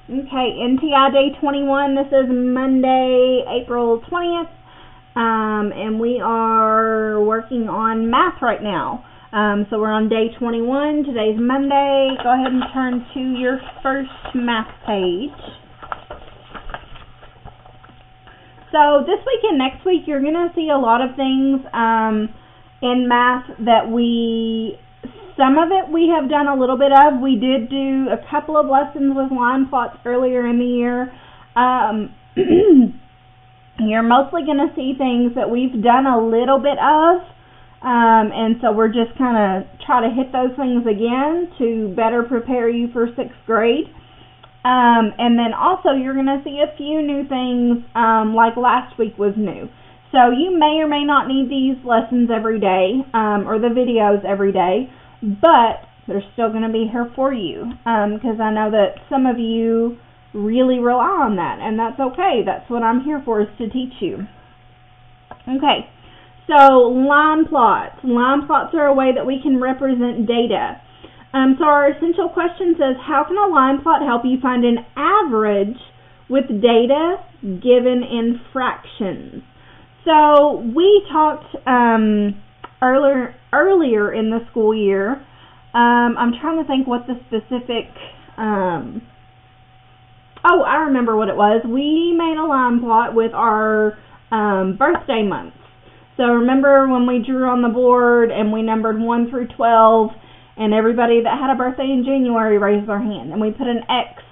Okay, NTI Day 21. This is Monday, April 20th, and we are working on math right now. So we're on day 21. Today's Monday. Go ahead and turn to your first math page. So this week and next week, you're going to see a lot of things in math that some of it we have done a little bit of. We did do a couple of lessons with line plots earlier in the year. You're mostly going to see things that we've done a little bit of, and so we're just kind of try to hit those things again to better prepare you for 6th grade. And then also you're going to see a few new things like last week was new. So you may or may not need these lessons every day or the videos every day, but they're still going to be here for you because I know that some of you really rely on that, and that's okay. That's what I'm here for, is to teach you. Okay, so line plots. Line plots are a way that we can represent data. So our essential question says, how can a line plot help you find an average with data given in fractions? So we talked earlier in the school year. I'm trying to think what the specific, I remember what it was. We made a line plot with our birthday months. So remember when we drew on the board and we numbered 1 through 12, and everybody that had a birthday in January raised their hand, and we put an X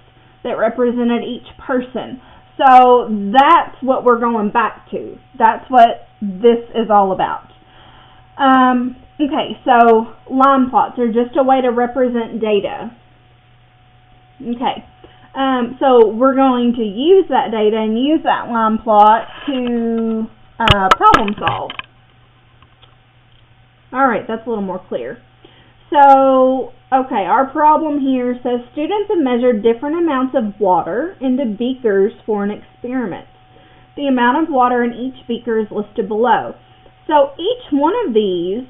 that represented each person. So that's what we're going back to. That's what this is all about. Okay, so line plots are just a way to represent data. Okay, so we're going to use that data and use that line plot to problem solve. All right, that's a little more clear. So, okay, our problem here says students have measured different amounts of water into beakers for an experiment. The amount of water in each beaker is listed below. So each one of these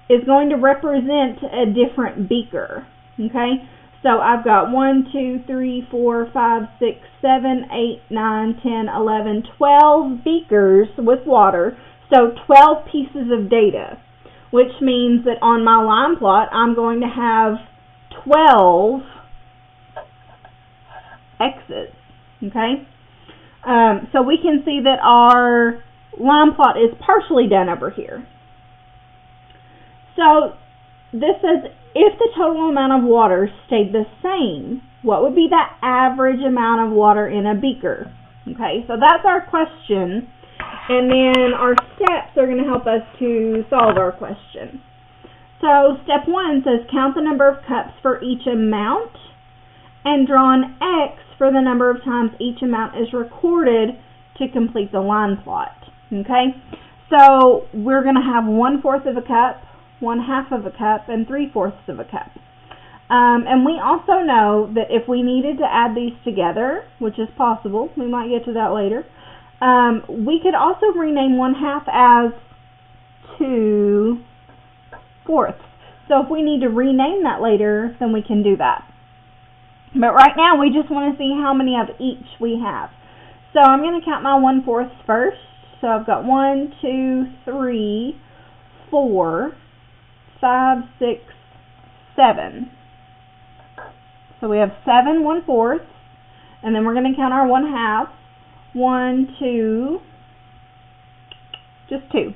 is going to represent a different beaker, okay? So I've got 1, 2, 3, 4, 5, 6, 7, 8, 9, 10, 11, 12 beakers with water, so 12 pieces of data, which means that on my line plot, I'm going to have 12 X's, okay? So we can see that our line plot is partially done over here. So this says, if the total amount of water stayed the same, what would be the average amount of water in a beaker? Okay, so that's our question. And then our steps are going to help us to solve our question. So step 1 says count the number of cups for each amount and draw an X for the number of times each amount is recorded to complete the line plot. Okay, so we're going to have 1/4 of a cup, 1/2 of a cup, and 3/4 of a cup. And we also know that if we needed to add these together, which is possible, we might get to that later, we could also rename 1/2 as 2/4. So if we need to rename that later, then we can do that. But right now, we just want to see how many of each we have. So I'm going to count my 1/4 first. So I've got 1, 2, 3, 4, 5, 6, 7. So we have 7 1/4, and then we're going to count our 1/2. 1, 2, just 2.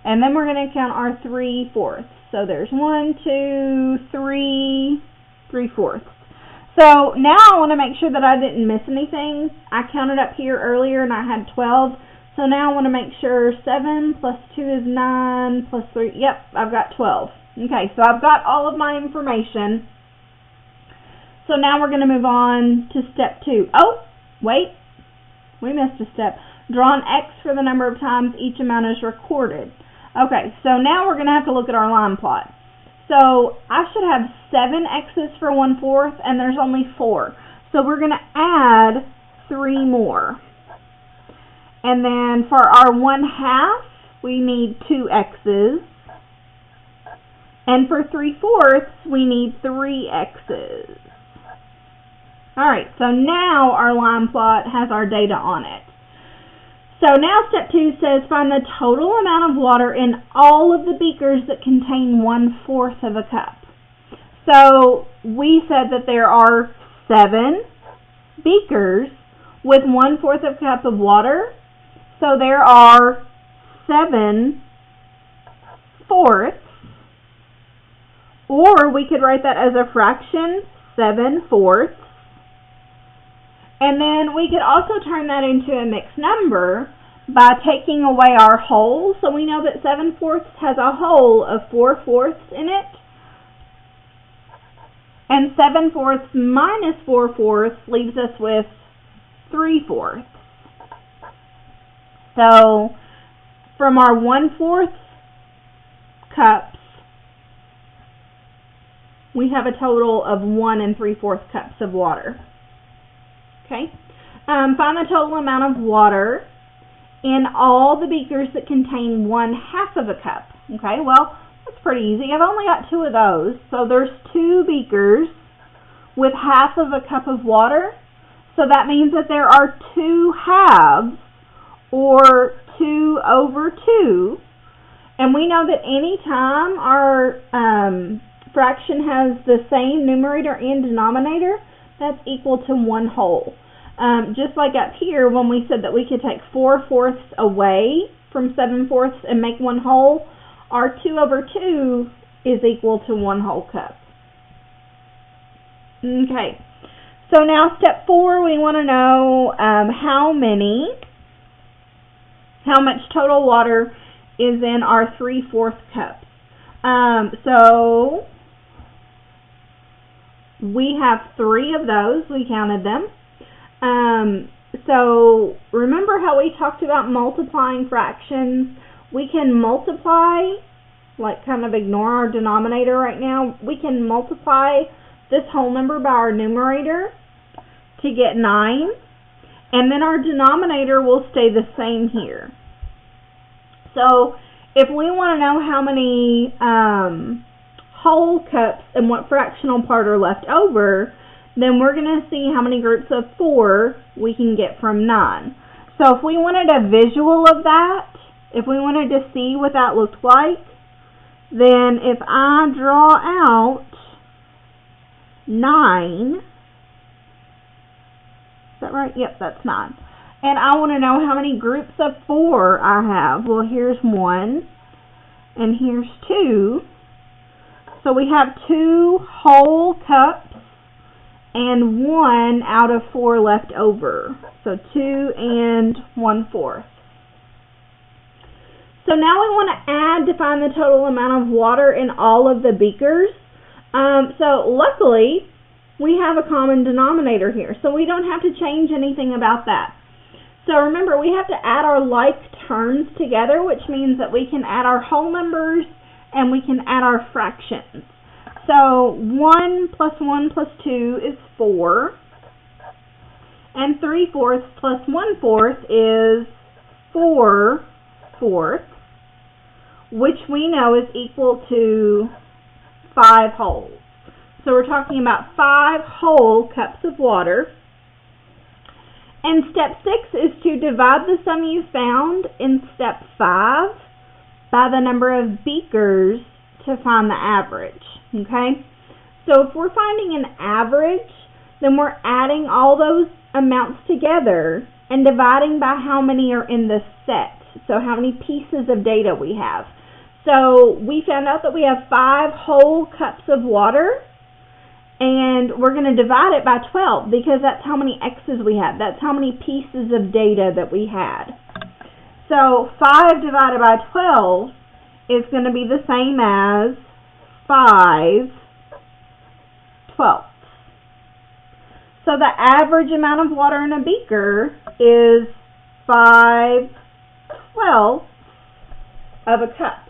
And then we're going to count our 3/4. So there's 1, 2, 3, 3/4. So now I want to make sure that I didn't miss anything. I counted up here earlier and I had 12. So now I want to make sure 7 plus 2 is 9 plus 3. Yep, I've got 12. Okay, so I've got all of my information. So now we're going to move on to step 2. Oh, wait, we missed a step. Draw an X for the number of times each amount is recorded. Okay, so now we're going to have to look at our line plot. So I should have 7 X's for 1/4, and there's only 4. So we're going to add 3 more. And then for our 1/2, we need 2 X's. And for 3/4, we need 3 X's. Alright, so now our line plot has our data on it. So now step 2 says find the total amount of water in all of the beakers that contain 1/4 of a cup. So we said that there are 7 beakers with 1/4 of a cup of water. So there are 7/4, or we could write that as a fraction, 7/4. And then we could also turn that into a mixed number by taking away our whole. So we know that 7/4 has a whole of 4/4 in it. And 7/4 minus 4/4 leaves us with 3/4. So from our 1/4 cups, we have a total of 1 3/4 cups of water. Okay. Find the total amount of water in all the beakers that contain 1/2 of a cup. Okay, well, that's pretty easy. I've only got 2 of those. So there's 2 beakers with 1/2 of a cup of water. So that means that there are 2 halves, or 2/2. And we know that anytime our fraction has the same numerator and denominator, that's equal to 1 whole. Just like up here when we said that we could take 4/4 away from 7/4 and make 1 whole, our 2/2 is equal to 1 whole cup. Okay, so now step 4, we want to know how much total water is in our 3/4 cups. So we have 3 of those. We counted them. So remember how we talked about multiplying fractions? We can multiply, like kind of ignore our denominator right now. We can multiply this whole number by our numerator to get 9. And then our denominator will stay the same here. So if we want to know how many whole cups and what fractional part are left over, then we're going to see how many groups of 4 we can get from 9. So if we wanted a visual of that, if we wanted to see what that looked like, then if I draw out 9, is that right? Yep, that's 9. And I want to know how many groups of 4 I have. Well, here's 1, and here's 2. So we have 2 whole cups and 1 out of 4 left over. So 2 and 1/4. So now we want to add to find the total amount of water in all of the beakers. So luckily, we have a common denominator here, so we don't have to change anything about that. So remember, we have to add our like terms together, which means that we can add our whole numbers and we can add our fractions. So 1 plus 1 plus 2 is 4, and 3/4 plus 1/4 is 4/4, which we know is equal to 5 wholes. So we're talking about 5 whole cups of water. And step 6 is to divide the sum you found in step 5 by the number of beakers to find the average. Okay? So if we're finding an average, then we're adding all those amounts together and dividing by how many are in the set. So how many pieces of data we have. So we found out that we have 5 whole cups of water, and we're going to divide it by 12 because that's how many X's we had. That's how many pieces of data that we had. So 5 divided by 12 is going to be the same as 5/12. So the average amount of water in a beaker is 5/12 of a cup.